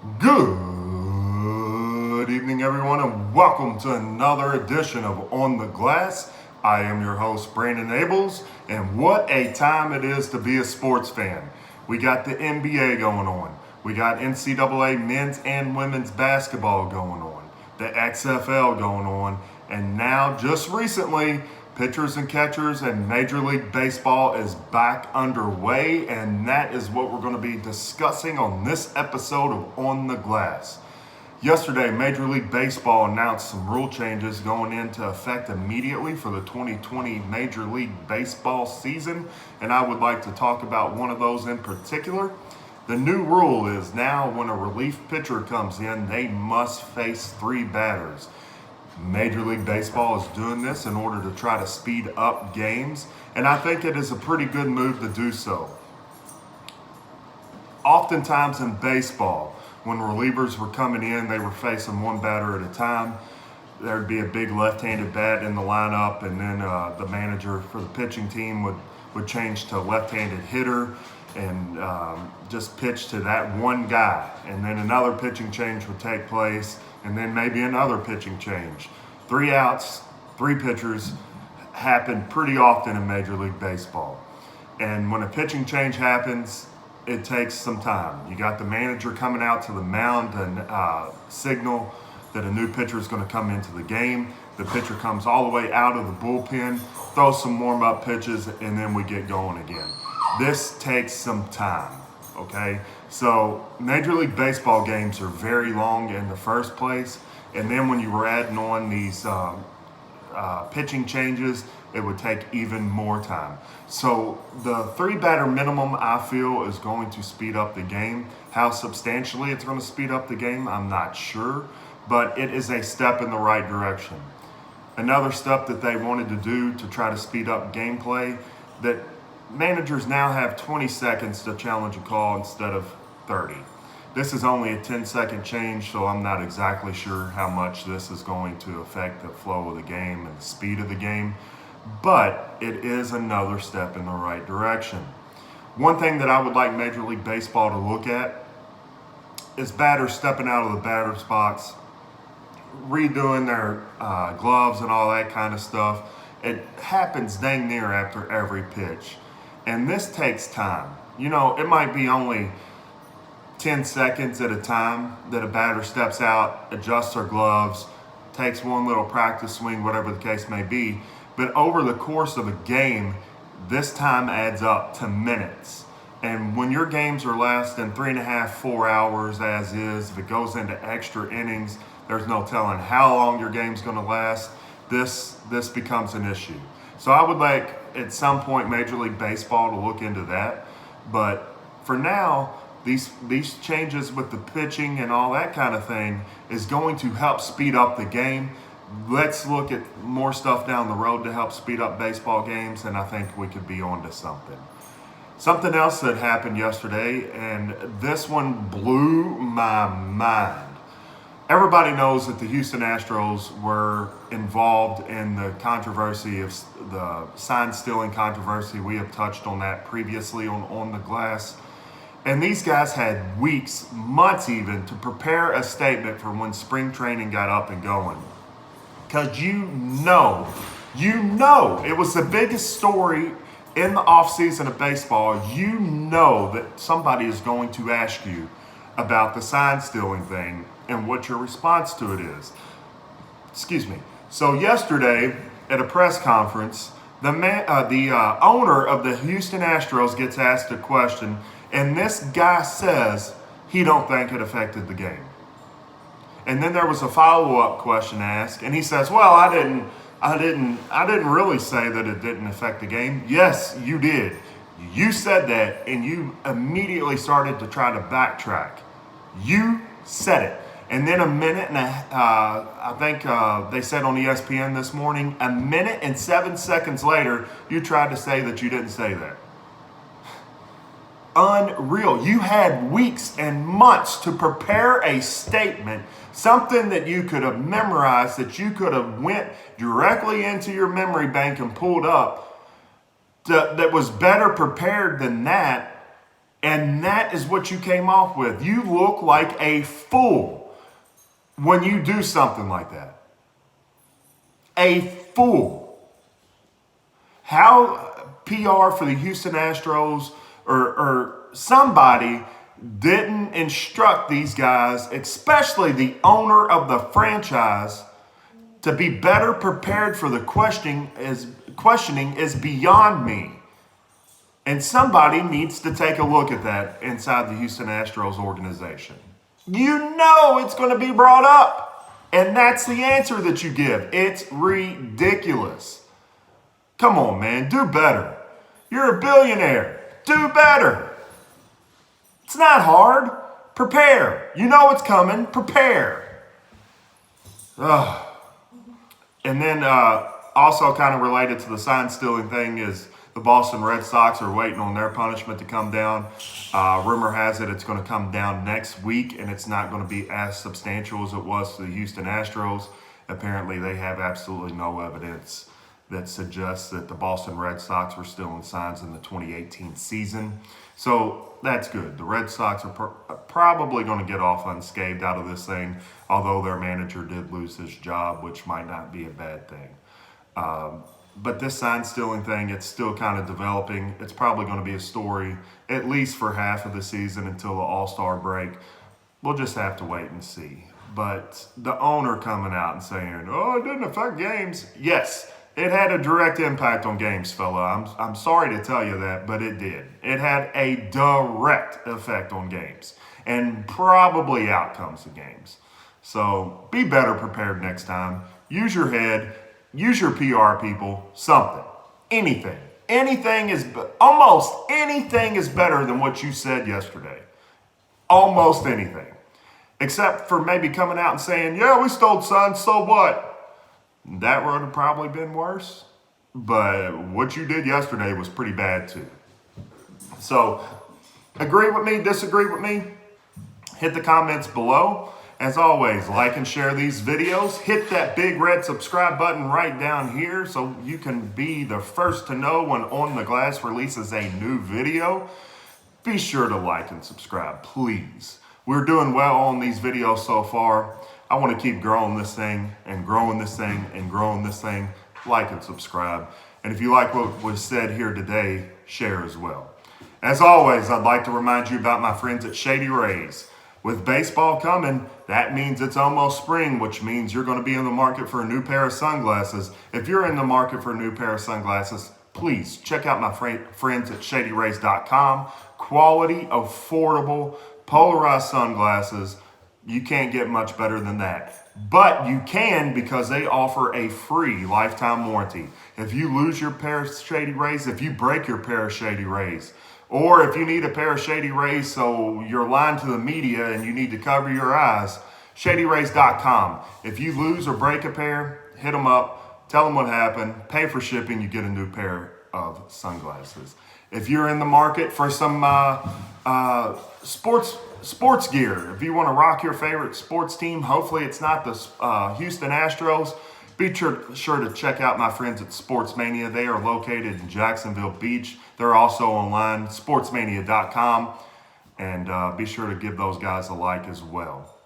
Good evening, everyone, and welcome to another edition of On the Glass. I am your host, Brandon Abels, and what a time it is to be a sports fan. We got the NBA going on. We got NCAA men's and women's basketball going on. The XFL going on. And now, just recently, pitchers and catchers and Major League Baseball is back underway, and that is what we're going to be discussing on this episode of On the Glass. Yesterday, Major League Baseball announced some rule changes going into effect immediately for the 2020 Major League Baseball season, and I would like to talk about one of those in particular. The new rule is now when a relief pitcher comes in, they must face 3 batters. Major League Baseball is doing this in order to try to speed up games, and I think it is a pretty good move to do so. Oftentimes in baseball, when relievers were coming in, they were facing 1 batter at a time. There'd be a big left-handed bat in the lineup, and then the manager for the pitching team would change to left-handed hitter and just pitch to that one guy. And then another pitching change would take place, and then maybe another pitching change. 3 outs, 3 pitchers happen pretty often in Major League Baseball. And when a pitching change happens, it takes some time. You got the manager coming out to the mound and signal that a new pitcher is going to come into the game. The pitcher comes all the way out of the bullpen, throws some warm-up pitches, and then we get going again. This takes some time, okay? So Major League Baseball games are very long in the first place, and then when you were adding on these pitching changes, it would take even more time. So the 3 batter minimum, I feel, is going to speed up the game. How substantially it's going to speed up the game, I'm not sure, but it is a step in the right direction. Another step that they wanted to do to try to speed up gameplay, that managers now have 20 seconds to challenge a call instead of 30. This is only a 10-second change, so I'm not exactly sure how much this is going to affect the flow of the game and the speed of the game, but it is another step in the right direction. One thing that I would like Major League Baseball to look at is batters stepping out of the batter spots, redoing their gloves and all that kind of stuff. It happens dang near after every pitch. And this takes time. You know, it might be only 10 seconds at a time that a batter steps out, adjusts their gloves, takes one little practice swing, whatever the case may be. But over the course of a game, this time adds up to minutes. And when your games are lasting 3.5, 4 hours as is, if it goes into extra innings, there's no telling how long your game's going to last. This becomes an issue. So I would like, at some point, Major League Baseball to look into that. But for now, these changes with the pitching and all that kind of thing is going to help speed up the game. Let's look at more stuff down the road to help speed up baseball games, and I think we could be on to something. Something else that happened yesterday, and this one blew my mind. Everybody knows that the Houston Astros were involved in the controversy of the sign stealing controversy. We have touched on that previously on the Glass. And these guys had weeks, months even, to prepare a statement for when spring training got up and going. Because you know, it was the biggest story in the offseason of baseball. You know that somebody is going to ask you about the sign stealing thing and what your response to it is. Excuse me. So yesterday at a press conference, the owner of the Houston Astros gets asked a question, and this guy says he don't think it affected the game. And then there was a follow-up question asked, and he says, "Well, I didn't really say that it didn't affect the game." Yes, you did. You said that, and you immediately started to try to backtrack. You said it. And then a minute and I think they said on ESPN this morning, a minute and 7 seconds later, you tried to say that you didn't say that. Unreal. You had weeks and months to prepare a statement, something that you could have memorized, that you could have went directly into your memory bank and pulled up, that was better prepared than that. And that is what you came off with. You look like a fool when you do something like that. A fool. How PR for the Houston Astros or somebody didn't instruct these guys, especially the owner of the franchise, to be better prepared for the questioning is beyond me. And somebody needs to take a look at that inside the Houston Astros organization. You know it's going to be brought up. And that's the answer that you give. It's ridiculous. Come on, man. Do better. You're a billionaire. Do better. It's not hard. Prepare. You know it's coming. Prepare. Ugh. And then also kind of related to the sign stealing thing is the Boston Red Sox are waiting on their punishment to come down. Rumor has it it's going to come down next week, and it's not going to be as substantial as it was to the Houston Astros. Apparently, they have absolutely no evidence that suggests that the Boston Red Sox were stealing signs in the 2018 season. So that's good. The Red Sox are probably going to get off unscathed out of this thing, although their manager did lose his job, which might not be a bad thing. But this sign stealing thing, it's still kind of developing. It's probably going to be a story at least for half of the season until the All-Star break. We'll just have to wait and see. But the owner coming out and saying, oh, it didn't affect games. Yes, it had a direct impact on games, fella. I'm sorry to tell you that, but it did. It had a direct effect on games and probably outcomes of games. So be better prepared next time. Use your head. Use your PR people. Something. Anything. Almost anything is better than what you said yesterday. Almost anything. Except for maybe coming out and saying, yeah, we stole signs, so what? That would have probably been worse. But what you did yesterday was pretty bad too. So, agree with me, disagree with me? Hit the comments below. As always, like and share these videos. Hit that big red subscribe button right down here so you can be the first to know when On the Glass releases a new video. Be sure to like and subscribe, please. We're doing well on these videos so far. I want to keep growing this thing and growing this thing and growing this thing. Like and subscribe. And if you like what was said here today, share as well. As always, I'd like to remind you about my friends at Shady Rays. With baseball coming, that means it's almost spring, which means you're going to be in the market for a new pair of sunglasses. If you're in the market for a new pair of sunglasses, please check out my friends at ShadyRays.com. Quality, affordable, polarized sunglasses. You can't get much better than that. But you can because they offer a free lifetime warranty. If you lose your pair of Shady Rays, if you break your pair of Shady Rays, or if you need a pair of Shady Rays so you're lying to the media and you need to cover your eyes, ShadyRays.com. If you lose or break a pair, hit them up, tell them what happened, pay for shipping, you get a new pair of sunglasses. If you're in the market for some sports gear, if you want to rock your favorite sports team, hopefully it's not the Houston Astros, be sure to check out my friends at Sports Mania. They are located in Jacksonville Beach. They're also online, sportsmania.com. And be sure to give those guys a like as well.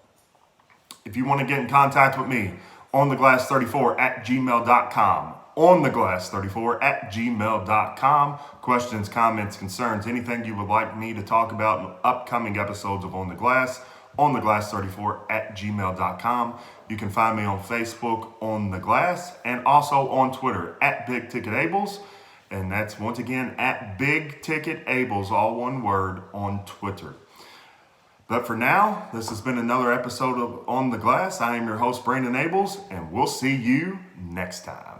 If you want to get in contact with me, ontheglass34@gmail.com. ontheglass34@gmail.com. Questions, comments, concerns, anything you would like me to talk about in upcoming episodes of On the Glass, ontheglass34@gmail.com. You can find me on Facebook, On the Glass, and also on Twitter, @BigTicketAbles. And that's once again, @BigTicketAbles, all one word, on Twitter. But for now, this has been another episode of On the Glass. I am your host, Brandon Ables, and we'll see you next time.